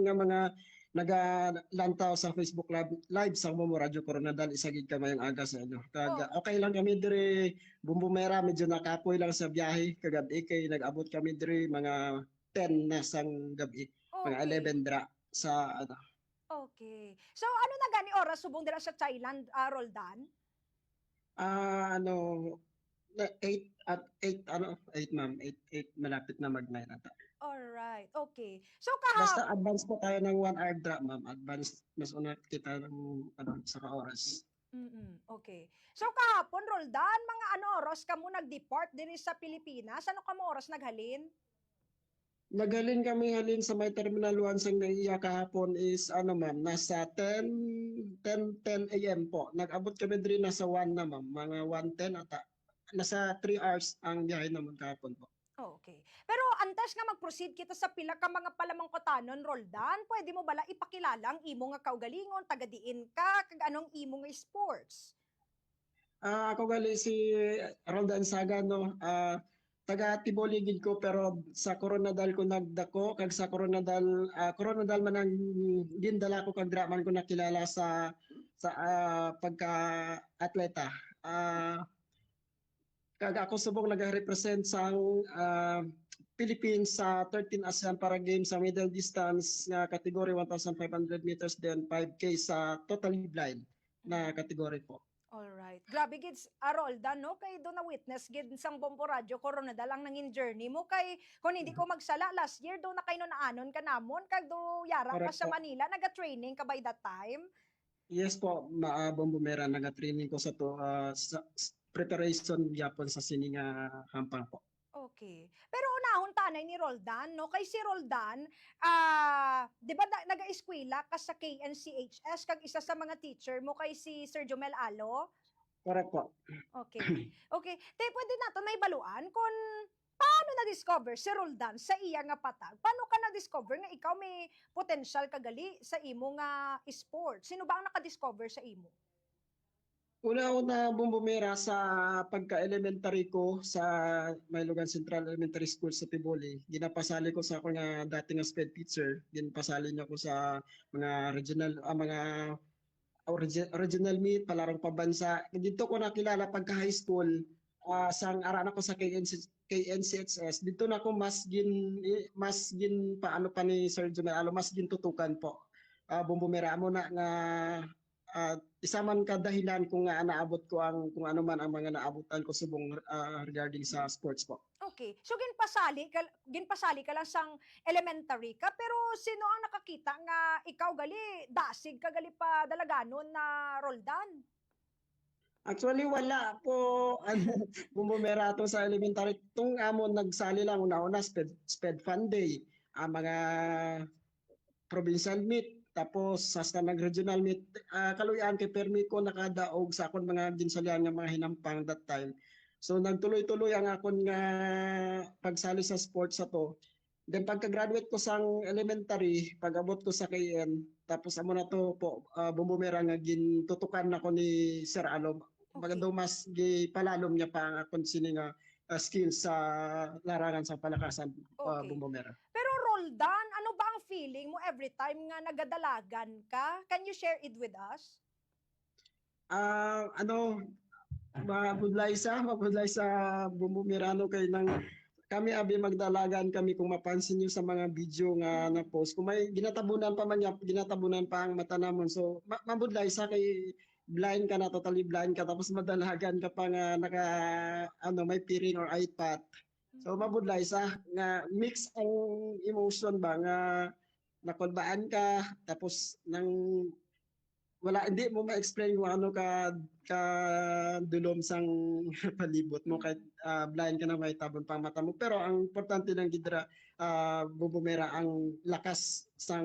nga mga nagalantaw sa Facebook live sa mo Radyo Coronadal isagid ka mayong aga sa inyo. Kag Oh, okay lang kami dire Bumbumera medyo nakapoy lang sa biyahe kagabi kay nag-abot kami dire mga 10 na sang gabi, mga okay. 11 dra sa ano. Okay. So ano na gani oras subong dira sa Thailand, Roldan? Ano 8 ano 8 ma'am 8 malapit na mag-9 ata. Alright, okay. So Basta advance po tayo ng 1 hour drop, ma'am. Advance, mas una kita ng ano, sa oras. Okay. So kahapon, Roldan, mga ano oras ka mo nag-depart diri sa Pilipinas? Ano ka mo oras naghalin? Naghalin kami halin sa may Terminal 1 sang naiya kahapon is ano ma'am, nasa 10 a.m. po. Nag-abot kami diri nasa 1 na ma'am, mga 1:10 ata. Nasa 3 hours ang biyahe naman kahapon po. Okay. Pero antes nga mag-proceed kita sa pila ka mga palamangkotanon, Roldan, pwede mo bala ipakilala ang imo nga kaugalingon, taga-diin ka, kag anong imo nga sports? Ako gali si Roldan Saga no. Taga Tiboli gid ko pero sa Coronadal ko nagdako kag sa Coronadal man ang gindala ko kag dra man ko nakilala sa pagka atleta. Kag ako subong nagarepresent sa Philippines sa 13 ASEAN Para Games sa middle distance nga category 1,500 meters then 5K sa totally blind na category po. Alright. Grabe gid Roldan no kay do na witness gid sang Bombo Radyo Coronadal ang nangin journey mo kay kung hindi ko magsala last year do na kay no naanon ka namon kag do yara ka Correct sa po. Manila naga-training ka by that time. Yes po, Bombomera, naga-training ko sa to preparation gyapon sa sini nga hampang po. Okay. Pero unahon tanay ni Roldan, no? Kay si Roldan, di ba naga-eskwela ka sa KNCHS, kag isa sa mga teacher mo kay si Sir Jomel Alo? Correct po. Okay. Okay. Te, pwede nato na ibaluan kung paano na-discover si Roldan sa iya nga patag? Paano ka na-discover nga ikaw may potential kagali sa imo nga sport? Sino ba ang naka-discover sa imo? Una-una Bombomera sa pagka-elementary ko sa Maylogan Central Elementary School sa Tiboli. Ginapasali ko sa ako nga dating nga sped teacher. Ginapasali niya ko sa mga regional meet, palarong pabansa. Dito ko nakilala pagka high school, sang aran ako sa KNCHS. Dito na ako mas gin paano pa ni Sir Jumel mas gin tutukan po. Bumbumira mo na nga isa man ka dahilan kung nga naabot ko ang kung ano man ang mga naabutan ko subong regarding sa sports po. Okay. So ginpasali ka lang sang elementary ka pero sino ang nakakita nga ikaw gali dasig ka gali pa dalaganon na Roldan? Actually wala po bumumera to sa elementary tung amon nagsali lang una-una sped fun day ang mga provincial meet tapos hasta nag-regional meet kaluyan kay permi ko nakadaog sa akon mga ginsalian nga mga hinampang that time. So nagtuloy-tuloy ang akon nga pagsali sa sports sa to. Then pagka-graduate ko sang elementary, pag-abot ko sa KN, tapos amo na to po bumumera nga gintutukan nako ni Sir Alom. Baga Okay. daw mas gipalalom niya pa ang akon sini nga skills sa larangan sa palakasan Okay. bumumera. Pero Roldan, ano ba ang feeling mo every time nga nagadalagan ka? Can you share it with us? Ano mabudlay sa Bumumirano kay nang kami abi magdalagan kami kung mapansin niyo sa mga video nga na post kung may ginatabunan pa man ginatabunan pa ang mata namon so mabudlay sa kay blind ka na totally blind ka tapos madalagan ka pa nga naka ano may piring or iPad so mabudlay sa nga mix ang emotion ba nga nakulbaan ka tapos nang wala hindi mo ma-explain kung ano ka dulom sang palibot mo kahit blind ka na may tabon pa mata mo pero ang importante ng gidra bubumera ang lakas na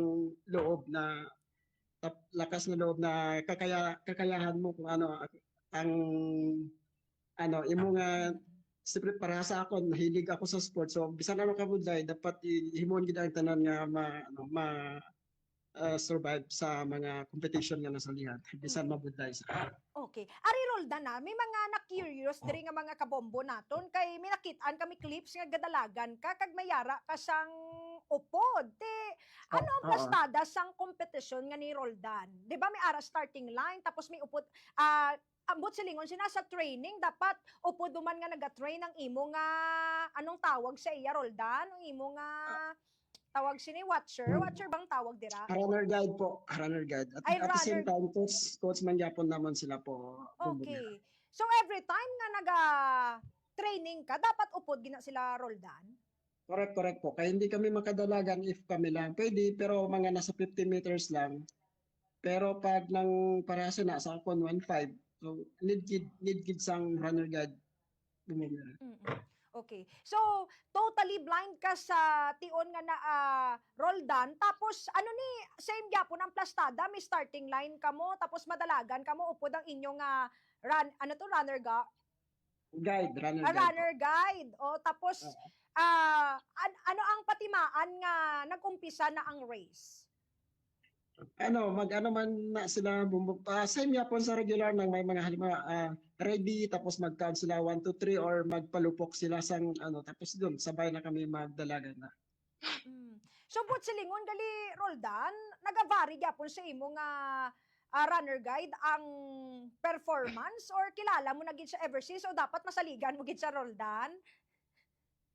loob na kakayahan mo kung ano ang ano imo nga siyempre para sa ako nahilig ako sa sports so bisan ano ka budlay dapat himon gid ang tanan nga survive sa mga competition nga nasalihan bisan Mm. mabudlay sa Okay. Ari Roldan na, may mga na-curious diri nga mga kabombo naton kay may nakitaan kami clips nga gadalagan ka kag mayara ka sang upod. Te, ano ang Oo. plastada sang kompetisyon nga ni Roldan? Di ba may ara starting line, tapos may upod, ambot silingon sina sa training, dapat upod duman nga naga-train ang imo nga, anong tawag sa iya, Roldan? Ang imo nga, tawag sini watcher? Watcher bang tawag dira? Runner guide po, runner guide. Ay, At the same runner. time, coach man yapon naman sila po. Okay. So every time nga training ka, dapat upod gina sila Roldan? Correct po. Kaya hindi kami makadalagan if kami lang. Pwede, pero mga nasa 50 meters lang. Pero pag nang parasa na sa akon 1.5, so need kid sang runner guide. Bumibira. Mm-mm. Okay. So, totally blind ka sa tion nga na Roldan, tapos ano ni same gyapon ang plastada, may starting line ka mo, tapos madalagan ka mo upod ang inyong runner Runner guide po. runner guide. O tapos ano ang patimaan nga nagumpisa na ang race? Mag-ano man na sila same yapon sa regular nang may mga halimbawa ready tapos mag-count sila 1 2 3 or magpalupok sila sang tapos doon sabay na kami magdalagan na. Mm. So, but silingon gali Roldan, nagavary gyapon sa imo nga runner guide ang performance, or kilala mo na gid siya ever since, o dapat masaligan mo gid sa Roldan?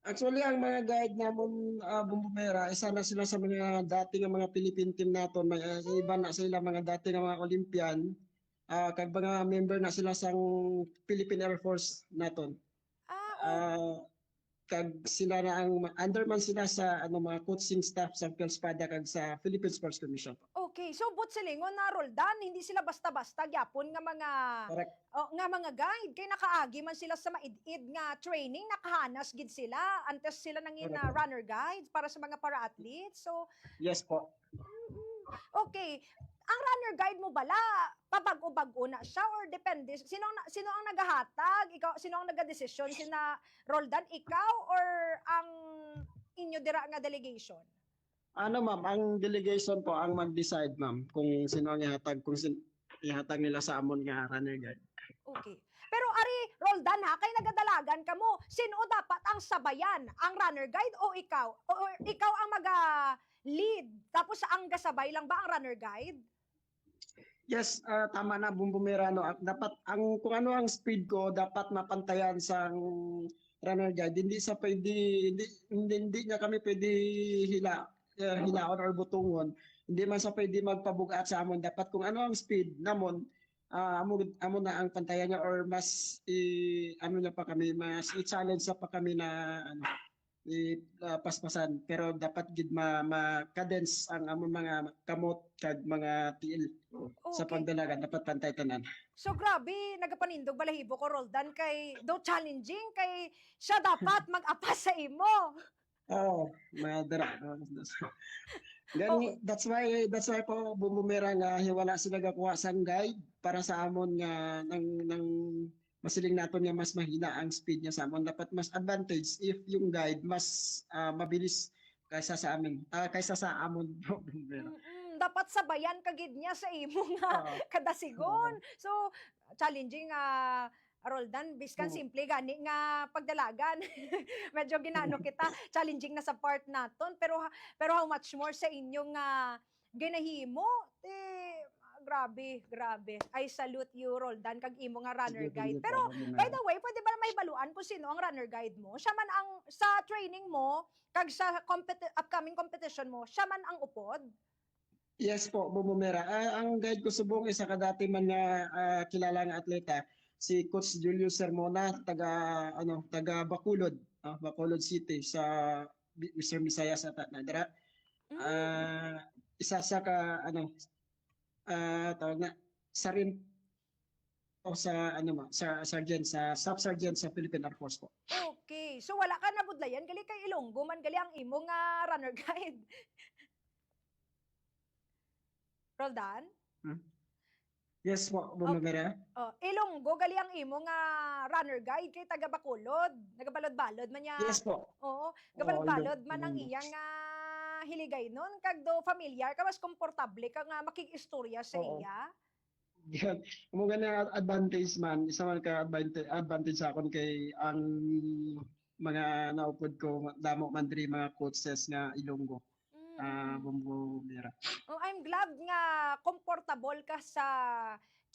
Actually, ang mga guide namon bumbumera, isa na sila sa mga dating nga mga Philippine team naton. May iba na sila mga dating nga mga Olympian. Kag mga member na sila sang Philippine Air Force naton. Oh. Kag sila na ang underman sila sa mga coaching staff sa Espada kag sa Philippine Sports Commission. Okay, so but silingon na Roldan, hindi sila basta-basta gyapon nga mga Correct. nga mga guide, kay nakaagi man sila sa maid-id nga training, nakahanas gid sila antes sila nangin na Correct. runner guides para sa mga para-athletes. So, Yes po. okay. Ang runner guide mo bala, pabag-o-bag-o na siya, or depende? Sino ang nagahatag? Ikaw, sino ang nagadesisyon? Sina Roldan, ikaw, or ang inyo dira nga delegation? Ma'am, ang delegation po ang mag-decide, ma'am, kung sino ang ihatag, ihatag nila sa amon nga runner guide. Okay. Pero ari, Roldan ha, kay nagadalagan ka mo, sino dapat ang sabayan? Ang runner guide o ikaw? O ikaw ang maga-lead? Tapos ang gasabay lang ba ang runner guide? Yes, tama na bumbumera no. Dapat kung ano ang speed ko dapat mapantayan sa runner guide. Hindi niya kami pwede hilaon or butungon. Hindi man sa pwede magpabugat sa amon. Dapat kung ano ang speed namon amo na ang pantayan niya, or mas niya pa kami, mas i-challenge pa kami na paspasan, pero dapat gid ma-cadence ang among mga kamot kag mga tiil sa Okay. pagdalagan, dapat pantay tanan. So grabe, nagapanindog balahibo ko Roldan, kay do challenging, kay siya dapat mag-apas sa imo. Oh, madara. Gani, that's why po bumumera nga hiwala sila gakuha sang guide para sa amon nga nang masiling naton nga mas mahina ang speed niya sa amon. Dapat mas advantage if yung guide mas mabilis kaysa sa amin, kaysa sa amon. Dapat sabayan kagid niya sa imo nga Oo. kadasigon. So challenging Roldan, biskan Oo. simple gani nga pagdalagan. Medyo ginano kita, challenging na sa part naton, pero how much more sa inyong ginahimo? Grabe. I salute you, Roldan, kag imo nga runner guide. Pero by the way, pwede ba may baluan kung sino ang runner guide mo? Siya man ang sa training mo, kag sa upcoming competition mo, siya man ang upod? Yes po, bumumera. Ang guide ko subong isa ka dati man nga kilala nga atleta, si Coach Julius Sermona, taga Bacolod, Bacolod City sa Mr. Visayas ata na dira. Isa sa ka tawag na sarin o sa sa sergeant, sa staff sergeant sa Philippine Air Force po. Okay. So wala ka nabudlayan gali kay Ilonggo man gali ang imo nga runner guide. Roldan? Yes po, bumumera. Ilonggo gali ang imo nga runner guide kay taga Bacolod. Nagabalod-balod man niya. Yes po. Oo, gabalod-balod man ang Ilonggo. iyang hiligay nun. Kag do familiar ka, mas komportable ka nga makikistorya sa Oo. iya. Yan. Kung nga advantage man, isa man ka advantage sa akon kay ang mga naupod ko damo man diri mga coaches nga Ilonggo Mm. bumbumira. Oh, I'm glad nga komportable ka sa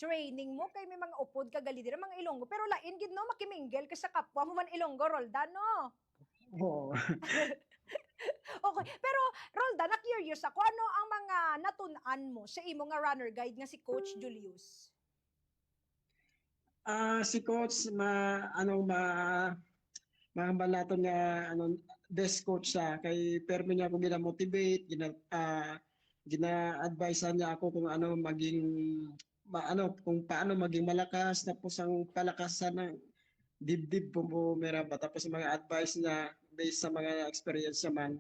training mo kay may mga upod ka gali dira mga Ilonggo pero lain gid no makimingle ka sa kapwa mo man Ilonggo Roldan no. Oo. Okay, pero Roldan na curious ako ano ang mga natun-an mo sa imo nga runner guide nga si Coach Julius? Si coach mahambal naton nga best coach siya kay permi niya ako gina-motivate, gina-advise niya ako kung ano maging kung paano maging malakas tapos ang palakasan ng dibdib bumera ba tapos ang mga advice niya based sa mga experience naman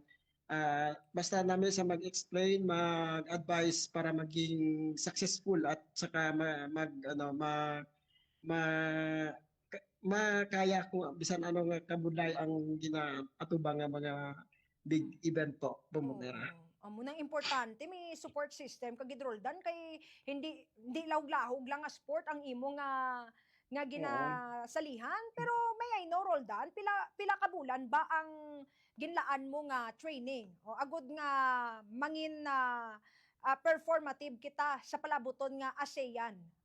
basta namin sa mag-explain, mag-advise para maging successful at saka ma makaya ko bisan ano nga kabudlay ang ginaatubang nga mga big event po bumumera. Oo. Amo nang importante may support system kag gid Roldan kay hindi lahog-lahog lang nga sport ang imo nga Oo. ginasalihan pero may I know Roldan pila pila ka bulan ba ang ginlaan mo nga training o agud nga mangin na performative kita sa palabuton nga ASEAN o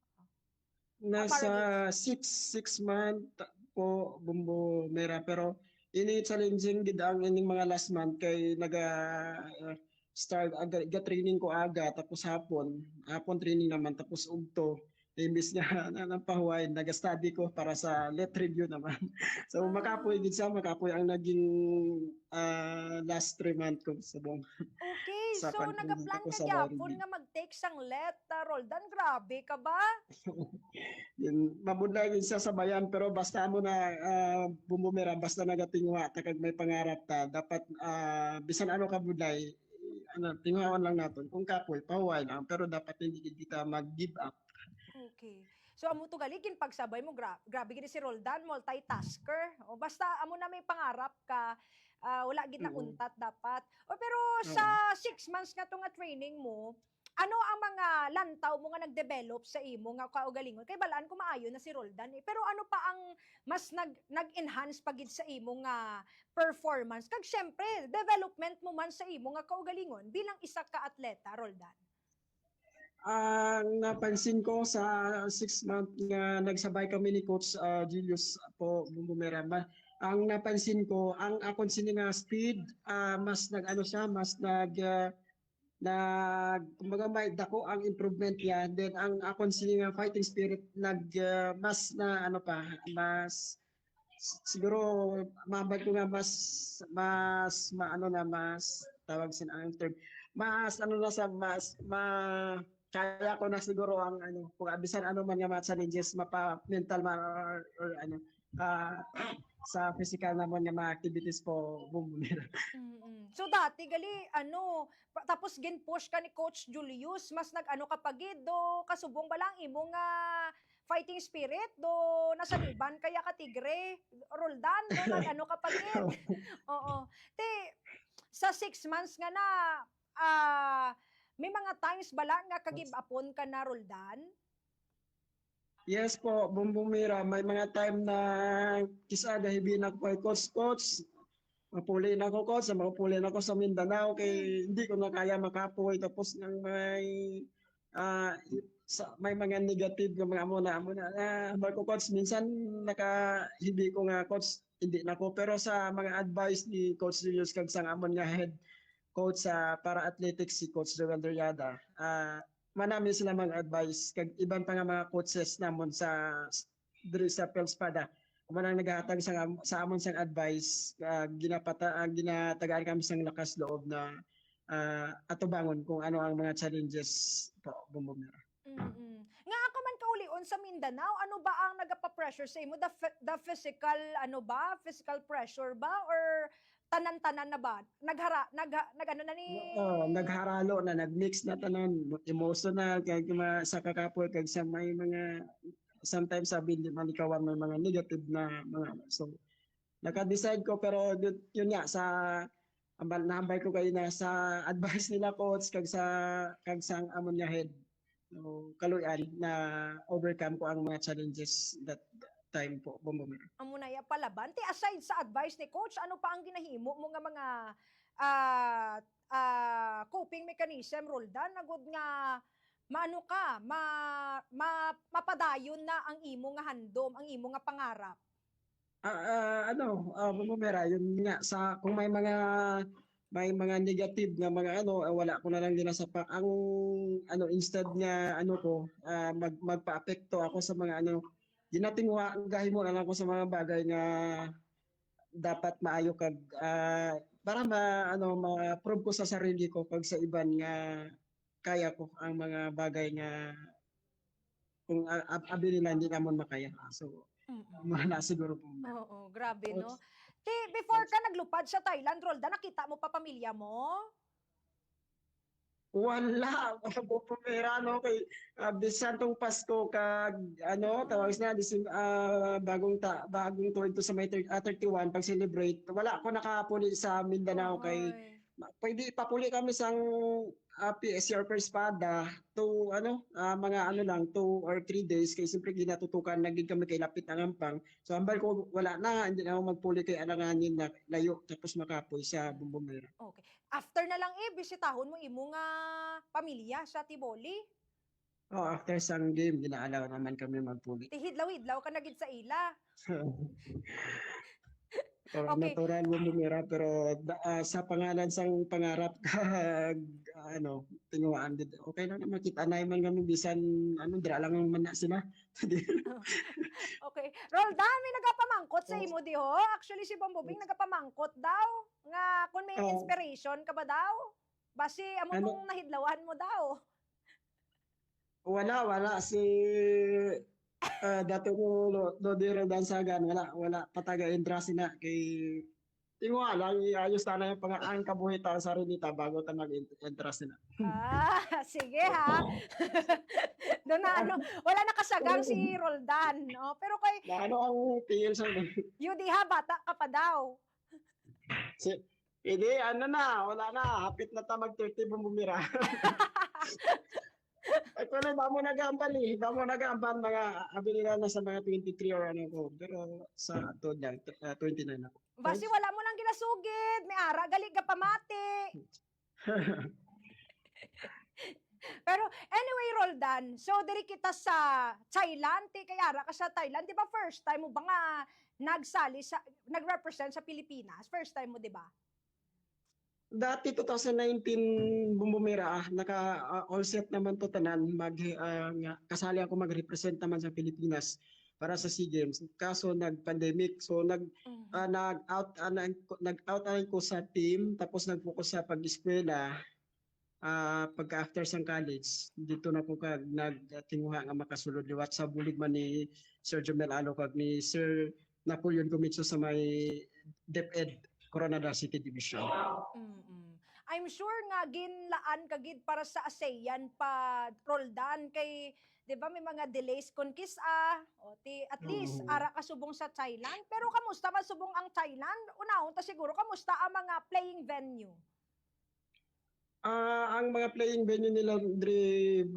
Nasa Paragames. 6 month po bumumera pero ini challenging gid ang ining mga last month kay start aga training ko aga tapos hapon training naman tapos ugto imbis nga napahuway naga-study ko para sa let review naman. So makapoy Ah, gid siya makapoy ang naging last 3 month ko sa buong okay, sa so pag-training nagaplan ako ka sa gyapon Barigid. nga mag-take sang let Roldan grabe ka ba? Yun, mabudlay yun siya sa bayan pero basta mo na bumumira basta nagatingwa kag may pangarap ta dapat bisan ano ka budlay tingwaon lang naton kung kapoy pahuway lang pero dapat hindi gid kita mag-give up. Okay. So amo to galigin pagsabay mo grabe gid si Roldan multitasker. O basta amo na may pangarap ka wala gid na Oo. untat dapat. O pero Oo. sa 6 months nga to nga training mo, ano ang mga lantaw mo nga nag-develop sa imo nga kaugalingon? Kay balaan ko maayo na si Roldan eh. Pero ano pa ang mas nag-enhance pa gid sa imo nga performance? Kag syempre, development mo man sa imo nga kaugalingon bilang isa ka atleta, Roldan. Ang napansin ko sa 6 month nga nagsabay kami ni Coach Julius po Bumumera, ang napansin ko, ang akon sini nga speed, mas nag-ano siya, mas kumbaga may dako ang improvement niya. Then ang akon sini nga fighting spirit mas na ano pa, mas siguro mabag ko nga mas maano na mas tawag sin ang term mas ano na sa mas kaya ko na siguro ang kung abisan ano man nga mga challenges mapa mental man or ah, sa physical naman nga mga activities po bumumira. Mm. So dati gali ano, tapos gin-push ka ni Coach Julius, mas nag-ano ka pa gid do kasubong ba lang imo nga fighting spirit do nasaniban kaya ka tigre, Roldan do nag-ano ka pa gid. Oo. Te sa 6 months nga na ah, may mga times bala nga ka-give upon ka na Roldan? Yes po, bumumira. May mga time na kisa gahibi na ko kay coach, mapuli na ako coach, mapuli na ako sa Mindanao Mm. kay hindi ko na kaya makapoy tapos nang may mga negative nga mga amo na ko coach minsan nakahibi ko nga coach hindi na ko pero sa mga advice ni Coach Julius kag sang amon nga head coach sa para athletics si Coach Joel Doryada. Manami sila mga advice kag iban pa nga mga coaches namon diri sa Pelspada manang naghatag sa amon sang advice ginatagaan kami sang lakas loob na atubangon kung ano ang mga challenges po bumumira. Mm. Nga ka man kaulion sa Mindanao, ano ba ang nagapa-pressure sa imo? The physical, ano ba? Physical pressure ba? Or tanan-tanan na ba? Nag-ano na ni... Nagharalo na nagmix na tanan emotional kag sa kakapoy kag sa may mga sometimes sabi di malikawan may mga negative na mga so naka-decide ko pero yun nga sa nahambay ko kayo na sa advice nila coach kag sang amon nga head so kaluyan na overcome ko ang mga challenges that time po, Bombomera. Amo na ya palaban. Ti aside sa advice ni coach, ano pa ang ginahimo mo nga mga ah, coping mechanism, Roldan, nagod nga maano ka, mapadayon na ang imo nga handom, ang imo nga pangarap. Bombomera, yun nga sa kung may mga negative nga mga wala ko na lang dinasapak. Ang instead nga magpaapekto ako sa mga ginatingwa gahimo na lang ko sa mga bagay nga dapat maayo kag para ma-prove ko sa sarili ko pag sa iban nga kaya ko ang mga bagay nga kung abi nila hindi namon makaya. So, wala siguro po. Oo, grabe no. Ti before ka naglupad sa Thailand, Roldan, nakita mo pa pamilya mo? Wala, Bombomera kay bisan tong Pasko kag tawag na bagong tuig to sa may 31 pag celebrate. Wala ko nakapuli sa Mindanao kay Oy. pwede papuli kami sang PSC or Perspada to mga lang 2 or 3 days kay siyempre ginatutukan naging kami kay lapit ang ampang. So ambal ko wala na hindi na ako magpuli kay alanganin na layo tapos makapoy sa Bombomera. Okay. After na lang bisitahon mo imo nga pamilya sa Tiboli. After sang game ginaalaw naman kami magpuli. Ti hidlaw-hidlaw ka na gid sa ila. Or Okay. natural Bombomera pero sa pangalan sang pangarap kag tinguan gid okay na naman kita na man kami bisan dira lang man na sila. Okay. Roldan, may nagapamangkot sa imo diho. Actually si Bombobing nagapamangkot daw nga kung may Oo. inspiration ka ba daw? Basi amo Ano? tong nahidlawan mo daw. Wala si dato ko Lodi Rodansagan wala pataga entrance na kay tinguan lang iayos na yung ang kabuhitan sa Renita bago ta mag-entrance na. Sige ha. Doon na wala nakasagang si Roldan, no? Pero kay Na ang tingin sa Yudi ha, bata ka pa daw. Hindi, wala na. Hapit na ta mag-30 Bombomera. Actually, ba mo nag-aamban mga abi nila na sa mga 23 or ko. Pero sa 29 ako. Basi wala mo nang ginasugid, may ara gali ka pamati. Pero anyway, Roldan, so diri kita sa Thailand, kay ara ka sa Thailand, di ba first time mo ba nga nag-represent sa Pilipinas? First time mo, di ba? Dati 2019 Bombomera, all set naman to tanan kasali ako mag-represent naman sa Pilipinas para sa SEA Games. Kaso nag-pandemic, so nag-out ko sa team tapos nag-focus sa pag-eskwela. Pagka after sang college, dito na ko nagtinguha nga makasulod liwat sa bulig man ni Sir Jomel Alo kag ni Sir Napoleon Comitso sa may DepEd Coronada City Division. I'm sure nga ginlaan kagid para sa ASEAN pa Roldan kay 'di ba may mga delays kon at least ara ka subong sa Thailand, pero kamusta man subong ang Thailand? Unahon ta siguro kamusta ang mga playing venue? Ang mga playing venue nila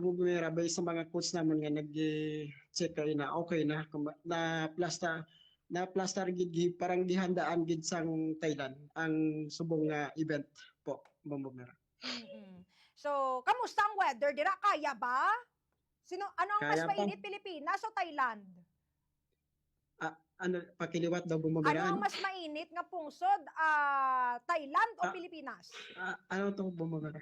Bombomera based sa mga coach naman nga nag-check na okay na na plaster gid parang gihandaan gid sang Thailand ang subong nga event po Bombomera. So, kamusta ang weather dira? Kaya ba? Ano ang mas Kaya pa. mainit, Pilipinas o Thailand? Pakiliwat daw Ano Bombomera. ang mas mainit nga pungsod? Thailand o Pilipinas? Ano to Bombomera?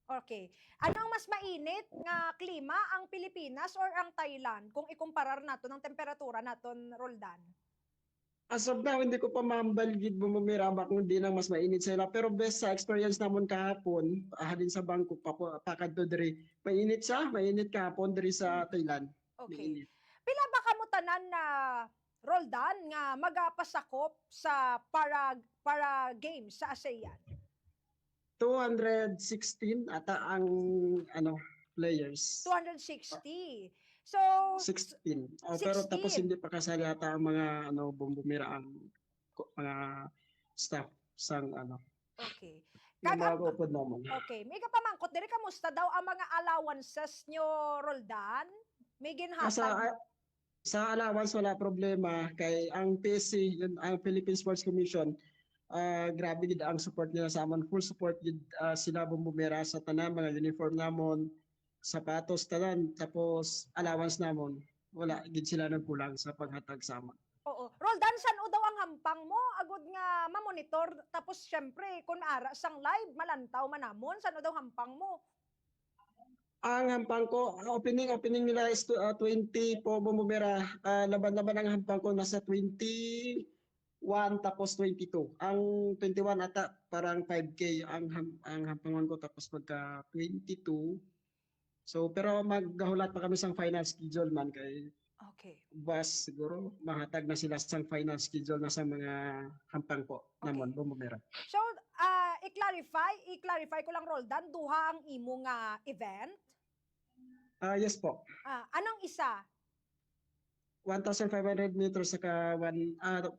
Okay. Ano ang mas mainit nga klima, ang Pilipinas or ang Thailand? Kung ikumparar nato ng temperatura naton, Roldan. As of now, hindi ko pa mahambal gid Bombomera kung hindi lang mas mainit sila. Pero best sa experience namon kahapon, halin sa bangko pakadto diri. Mainit kahapon diri sa Thailand. Okay. Mainit. Pila ba kamo tanan na Roldan nga magapasakop sa para games sa ASEAN? 216 ata ang players. 260. So 16. Pero 16. tapos hindi pa kasali ata ang mga Bombomera ang mga staff sang Okay. yung mga upod naman. Okay, may kapamangkot diri kamusta daw ang mga allowances nyo, Roldan? May ginhatag? Sa allowance wala problema kay ang PSC, yun ang Philippine Sports Commission, grabe gid ang support nila sa amon, full support gid sila bumumira sa tanan mga uniform namon, sapatos tanan, tapos allowance namon. Wala gid sila nagkulang sa paghatag sa amon. Oo. Roldan, saan o daw ang hampang mo? Agod nga mamonitor. Tapos syempre, kung ara sang live, malantaw manamon, saan o daw hampang mo? Ang hampang ko, opening nila is 20 po bumumira. Laban-laban ang hampang ko nasa 21 tapos 22. Ang 21 ata parang 5K ang hampangon ko, tapos pagka 22. So pero maggahulat pa kami sa final schedule man kay Okay. bus siguro mahatag na sila sa final schedule na sa mga hampang po Okay. namon bumumira. So, i-clarify ko lang, Roldan, duha ang imo nga event. Yes po. Anong isa? 1,500 meters saka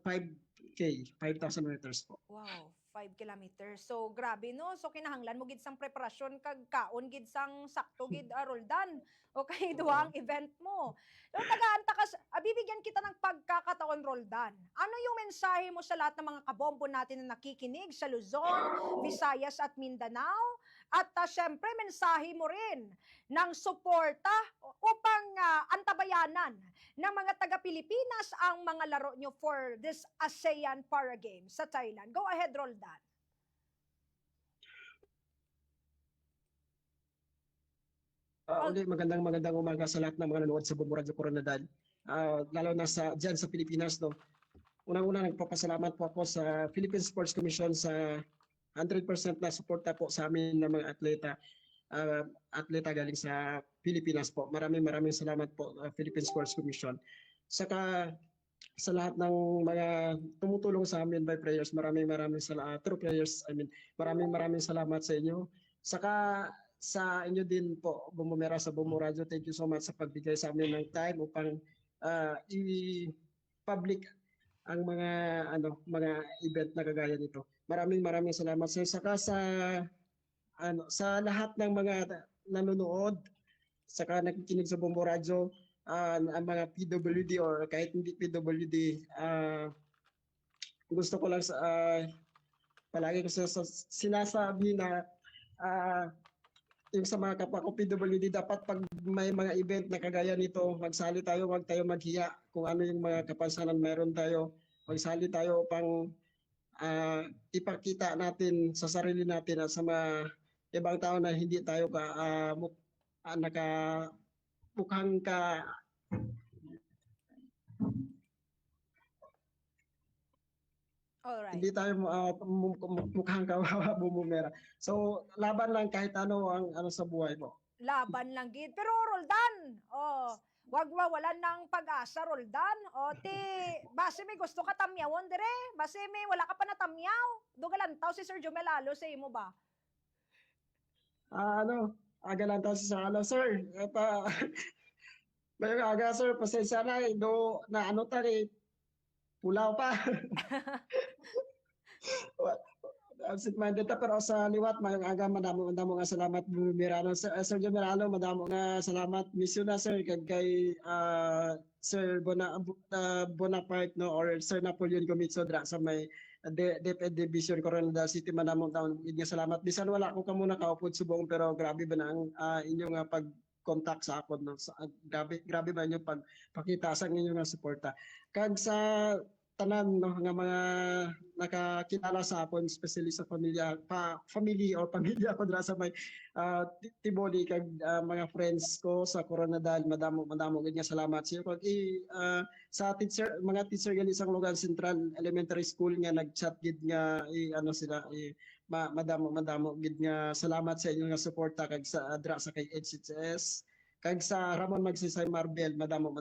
5K, 5,000 meters po. Wow, 5 kilometers. So, grabe no. So, kinahanglan mo gid sang preparasyon kag kaon gid sang sakto gid, Roldan. Okay, duha ang event mo. So, tagaanta ka, bibigyan kita ng pagkakataon, Roldan. Ano yung mensahe mo sa lahat ng mga kabombo natin na nakikinig sa Luzon, Visayas at Mindanao? At syempre, mensahe mo rin ng suporta upang antabayanan ng mga taga-Pilipinas ang mga laro nyo for this ASEAN Para Games sa Thailand. Go ahead, Roldan. Uli, magandang umaga sa lahat ng mga nanonood sa Bombo Radio Coronadal. Lalo na dyan sa Pilipinas. No? Unang-una, nagpapasalamat po ako sa Philippine Sports Commission sa 100% na suporta po sa amin ng mga atleta galing sa Pilipinas po. Maraming salamat po, Philippine Sports Commission. Saka sa lahat ng mga tumutulong sa amin by prayers, maraming salamat. True prayers, maraming salamat sa inyo. Saka sa inyo din po, bumumira sa Bombo Radio, thank you so much sa pagbigay sa amin ng time upang i-public ang mga event na kagaya nito. Maraming salamat sa saka sa lahat ng mga nanonood, saka nakikinig sa Bombo Radio, ang mga PWD or kahit hindi PWD, gusto ko lang palagi ko sinasabi na yung sa mga kapwa ko PWD, dapat pag may mga event na kagaya nito, magsali tayo, huwag tayo maghiya kung ano yung mga kapansanan meron tayo. Magsali tayo upang ipakita natin sa sarili natin at sa mga ibang tao na hindi tayo mukhang Alright. hindi tayo mukhang kawawa bumumera. So laban lang kahit ano ang sa buhay mo. Laban lang gid. Pero Roldan, wag wawalan ng pag-asa, Roldan. Base may gusto ka tamyawon dire. Base may wala ka pa na tamyaw. Dugalantaw si Sir Jumelalo sa imo ba? Aga lang tayo sa sir. May aga sir, pasensya na na pulaw pa. Absent-minded ta, pero sa liwat mayong aga madamo nga salamat Mirano. Sir Mirano, madamo nga salamat. Miss you na sir kay Sir Bonaparte no, or Sir Napoleon Gomitso dra sa may DepEd Division Coronadal City, madamo taon nga salamat. Bisan wala ko kamuna kaupod subong, pero grabe ba na ang inyong pag-contact sa akon no. Grabe ba inyo pagpakita sa inyong suporta. Kag sa tanan no, nga mga nakakilala sa akon, especially sa pamilya ko dra sa may Tiboli, kag mga friends ko sa Coronadal, madamo gid nga salamat sa iyo. Kag sa mga teacher gali sa Logan Central Elementary School nga nag-chat gid nga madamo gid nga salamat sa inyo nga suporta, kag sa dra sa kay HHS, kag sa Ramon Magsaysay Marbel, madamo